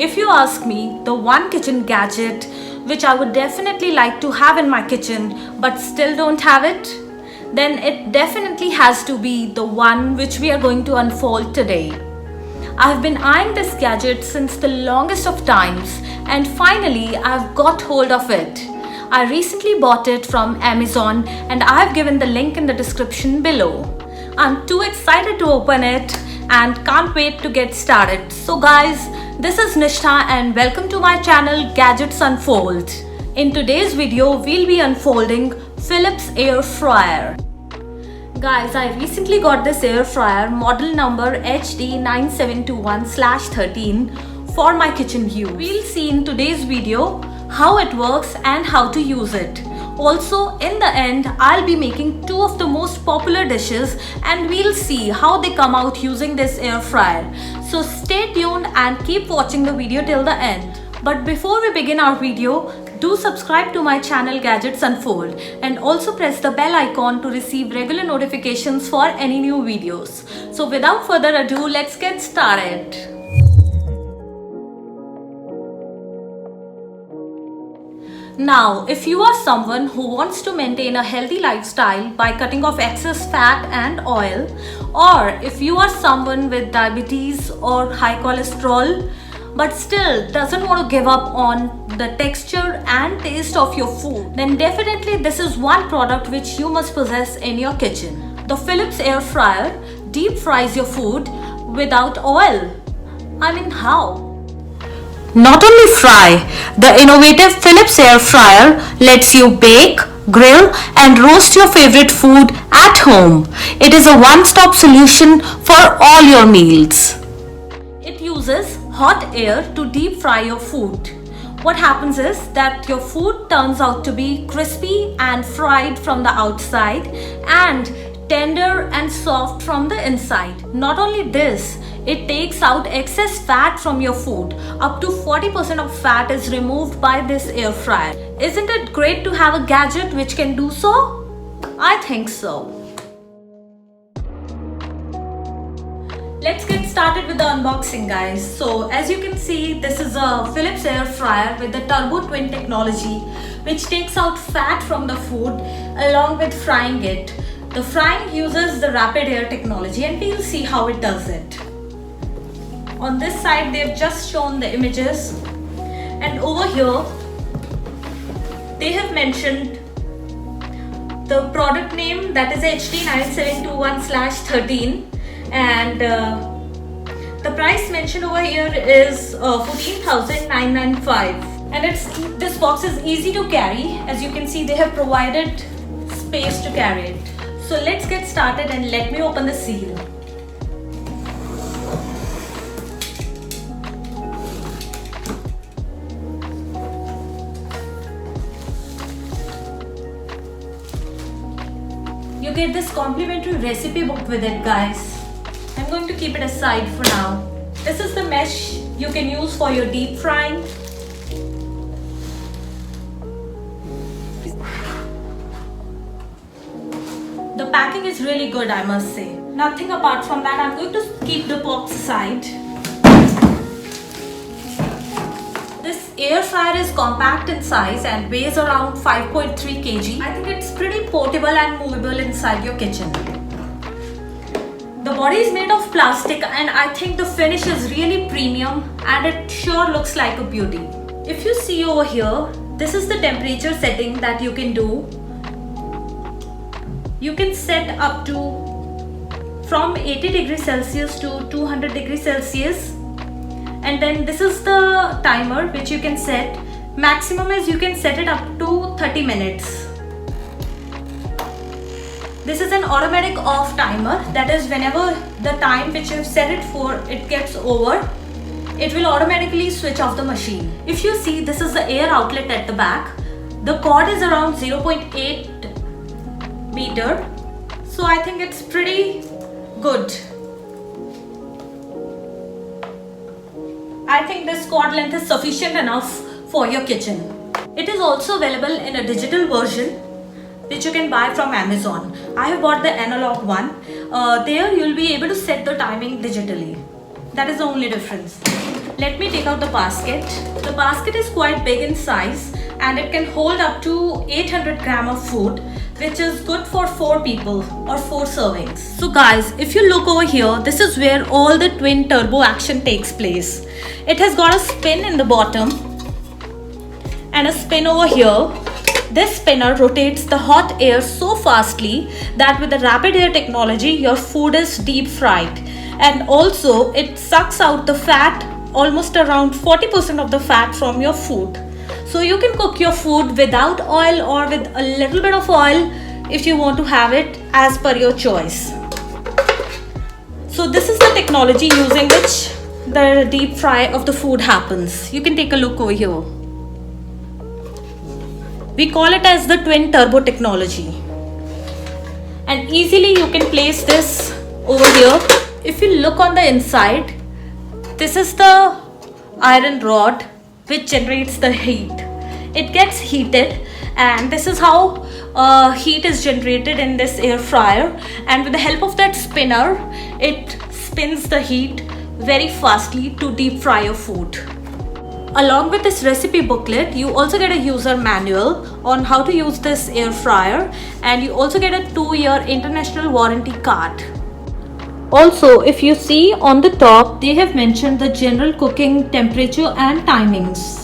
If you ask me, the one kitchen gadget which I would definitely like to have in my kitchen but still don't have it, then it definitely has to be the one which we are going to unfold today. I've been eyeing this gadget since the longest of times and finally I've got hold of it. I recently bought it from Amazon and I've given the link in the description below. I'm too excited to open it and can't wait to get started. So guys, this is Nishtha and welcome to my channel Gadgets Unfold. In today's video, we'll be unfolding Philips Air Fryer. Guys, I recently got this air fryer model number HD9721/13 for my kitchen use. We'll see in today's video how it works and how to use it. Also, in the end, I'll be making two of the most popular dishes and we'll see how they come out using this air fryer. So stay tuned and keep watching the video till the end. But before we begin our video, do subscribe to my channel Gadgets Unfold and also press the bell icon to receive regular notifications for any new videos. So without further ado, let's get started. Now, if you are someone who wants to maintain a healthy lifestyle by cutting off excess fat and oil, or if you are someone with diabetes or high cholesterol, but still doesn't want to give up on the texture and taste of your food, then definitely this is one product which you must possess in your kitchen. The Philips Air Fryer deep fries your food without oil. I mean, how? Not only fry, the innovative Philips Air Fryer lets you bake, grill and roast your favorite food at home. It is a one-stop solution for all your meals. It uses hot air to deep fry your food. What happens is that your food turns out to be crispy and fried from the outside and tender and soft from the inside. Not only this, it takes out excess fat from your food. Up to 40% of fat is removed by this air fryer. Isn't it great to have a gadget which can do so? I think so. Let's get started with the unboxing, guys. So as you can see, this is a Philips Air Fryer with the Turbo Twin technology which takes out fat from the food along with frying it. The frying uses the rapid air technology and we'll see how it does it. On this side, they've just shown the images, and over here they have mentioned the product name, that is HD9721/13, and the price mentioned over here is 14,995, and this box is easy to carry. As you can see, they have provided space to carry it. So let's get started and let me open the seal. You get this complimentary recipe book with it, guys. I'm going to keep it aside for now. This is the mesh you can use for your deep frying. The packing is really good, I must say. Nothing apart from that. I'm going to keep the box aside. This air fryer is compact in size and weighs around 5.3 kg. I think it's pretty portable and movable inside your kitchen. The body is made of plastic and I think the finish is really premium and it sure looks like a beauty. If you see over here, this is the temperature setting that you can do. You can set up to from 80 degrees Celsius to 200 degrees Celsius. And then this is the timer which you can set. Maximum is you can set it up to 30 minutes. This is an automatic off timer. That is, whenever the time which you have set it for it gets over, it will automatically switch off the machine. If you see, this is the air outlet at the back. The cord is around 0.8 meter. So I think it's pretty good. I think this cord length is sufficient enough for your kitchen. It is also available in a digital version which you can buy from Amazon. I have bought the analog one. There you'll be able to set the timing digitally. That is the only difference. let me take out the basket. The basket is quite big in size and it can hold up to 800 gram of food, which is good for 4 people or 4 servings. So guys, if you look over here, this is where all the twin turbo action takes place. It has got a spin in the bottom and a spin over here. This spinner rotates the hot air so fastly that with the rapid air technology, your food is deep fried. And also it sucks out the fat, almost around 40% of the fat from your food. So you can cook your food without oil or with a little bit of oil if you want to have it, as per your choice. So this is the technology using which the deep fry of the food happens. You can take a look over here. We call it as the twin turbo technology. And easily you can place this over here. If you look on the inside, this is the iron rod which generates the heat. It gets heated and this is how heat is generated in this air fryer, and with the help of that spinner, it spins the heat very fastly to deep fry your food. Along with this recipe booklet, you also get a user manual on how to use this air fryer, and you also get a 2-year international warranty card. Also, if you see on the top, they have mentioned the general cooking temperature and timings.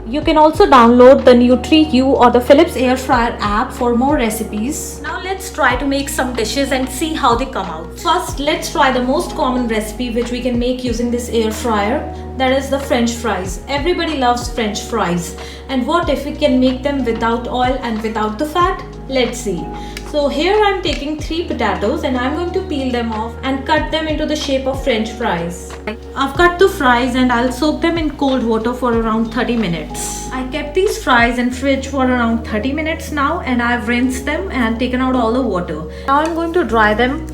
You can also download the NutriU or the Philips Air Fryer app for more recipes. Now let's try to make some dishes and see how they come out. First, let's try the most common recipe which we can make using this air fryer. That is the French fries. Everybody loves French fries. And what if we can make them without oil and without the fat? Let's see. So here I'm taking 3 potatoes and I'm going to peel them off and cut them into the shape of French fries. I've cut the fries and I'll soak them in cold water for around 30 minutes. I kept these fries in fridge for around 30 minutes now, and I've rinsed them and taken out all the water. Now I'm going to dry them.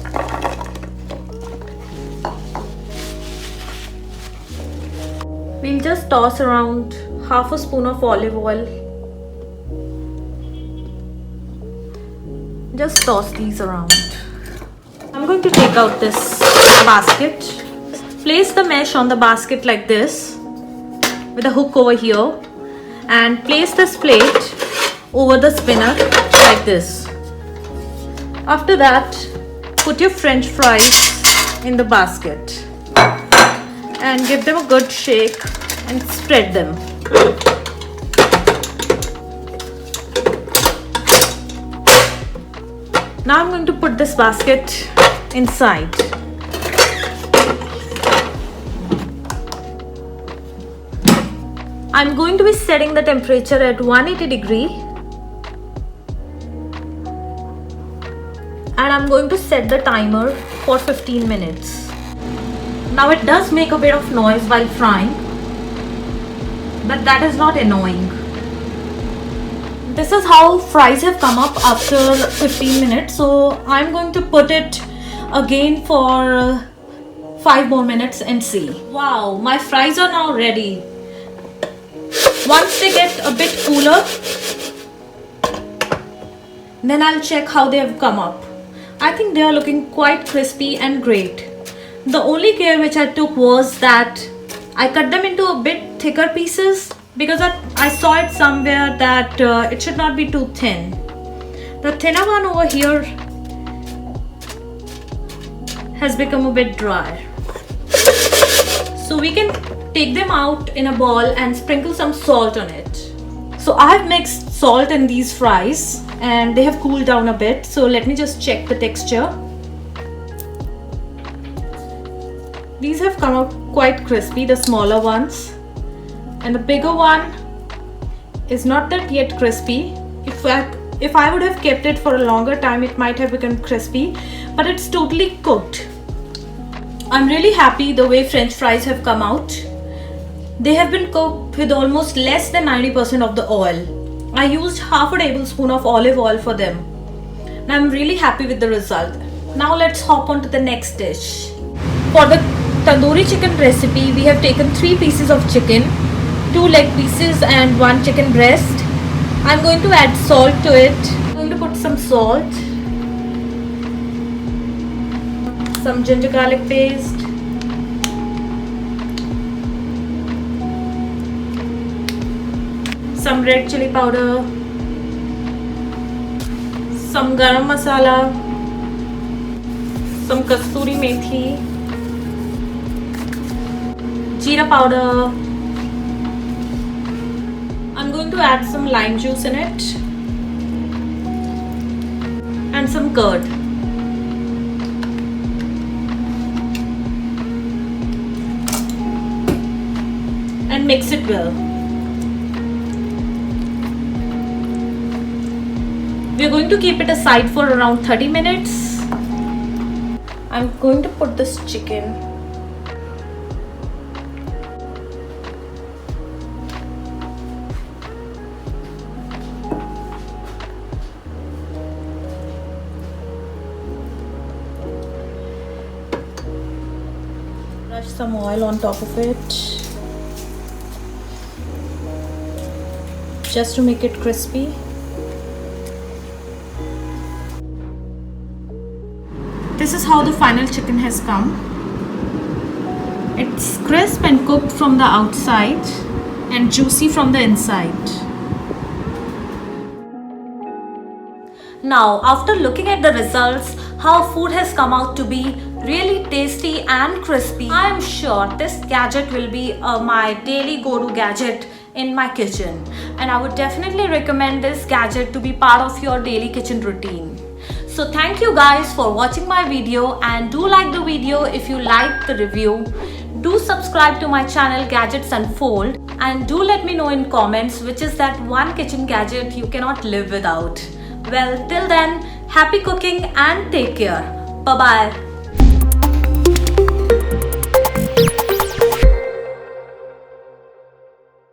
We'll just toss around half a spoon of olive oil. Just toss these around. I'm going to take out this basket. Place the mesh on the basket like this with a hook over here, and place this plate over the spinner like this. After that, put your French fries in the basket and give them a good shake and spread them. Now I'm going to put this basket inside. I'm going to be setting the temperature at 180 degree, and I'm going to set the timer for 15 minutes. Now it does make a bit of noise while frying, but that is not annoying. This is how fries have come up after 15 minutes. So I'm going to put it again for 5 more minutes and see. Wow, my fries are now ready. Once they get a bit cooler, then I'll check how they have come up. I think they are looking quite crispy and great. The only care which I took was that I cut them into a bit thicker pieces, because I saw it somewhere that it should not be too thin. The thinner one over here has become a bit dry. So we can take them out in a ball and sprinkle some salt on it. So I have mixed salt in these fries and they have cooled down a bit. So let me just check the texture. These have come out quite crispy, the smaller ones. And the bigger one is not that yet crispy. If I would have kept it for a longer time, it might have become crispy, but it's totally cooked. I'm really happy the way French fries have come out. They have been cooked with almost less than 90% of the oil. I used half a tablespoon of olive oil for them. And I'm really happy with the result. Now let's hop on to the next dish. For the tandoori chicken recipe, we have taken 3 pieces of chicken, 2 leg pieces and 1 chicken breast. I'm going to add salt to it. I'm going to put some salt, some ginger garlic paste, some red chili powder, some garam masala, some kasturi methi, jeera powder. I'm going to add some lime juice in it and some curd. And mix it well. We're going to keep it aside for around 30 minutes. I'm going to put this chicken. Brush some oil on top of it, just to make it crispy. This is how the final chicken has come. It's crisp and cooked from the outside and juicy from the inside. Now, after looking at the results, how food has come out to be really tasty and crispy, I am sure this gadget will be my daily go-to gadget in my kitchen, and I would definitely recommend this gadget to be part of your daily kitchen routine. So thank you guys for watching my video, and do like the video if you liked the review. Do subscribe to my channel Gadgets Unfold, and do let me know in comments which is that one kitchen gadget you cannot live without. Well, till then, happy cooking and take care. Bye bye.